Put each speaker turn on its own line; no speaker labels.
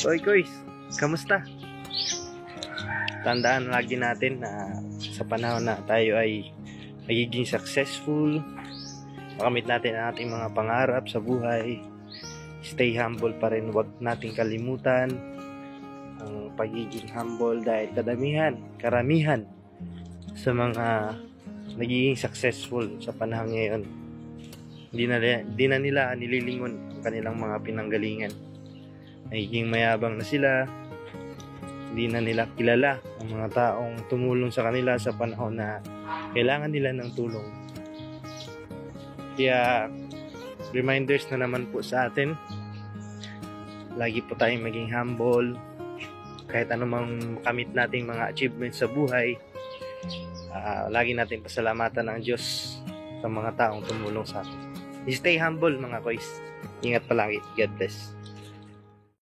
Oy guys, kamusta? Tandaan lagi natin na sa panahon na tayo ay magiging successful, makamit natin ang ating mga pangarap sa buhay. Stay humble pa rin, huwag nating kalimutan ang pagiging humble dahil karamihan sa mga nagiging successful sa panahon ngayon, di na nila nililingon ang kanilang mga pinanggalingan. Nagiging mayabang na sila, hindi na nila kilala ang mga taong tumulong sa kanila sa panahon na kailangan nila ng tulong. Kaya reminders na naman po sa atin, lagi po tayong maging humble kahit anumang makamit nating mga achievements sa buhay. Lagi natin pasalamatan ng Diyos sa mga taong tumulong sa atin. Stay humble mga kois. Ingat palagi. God bless.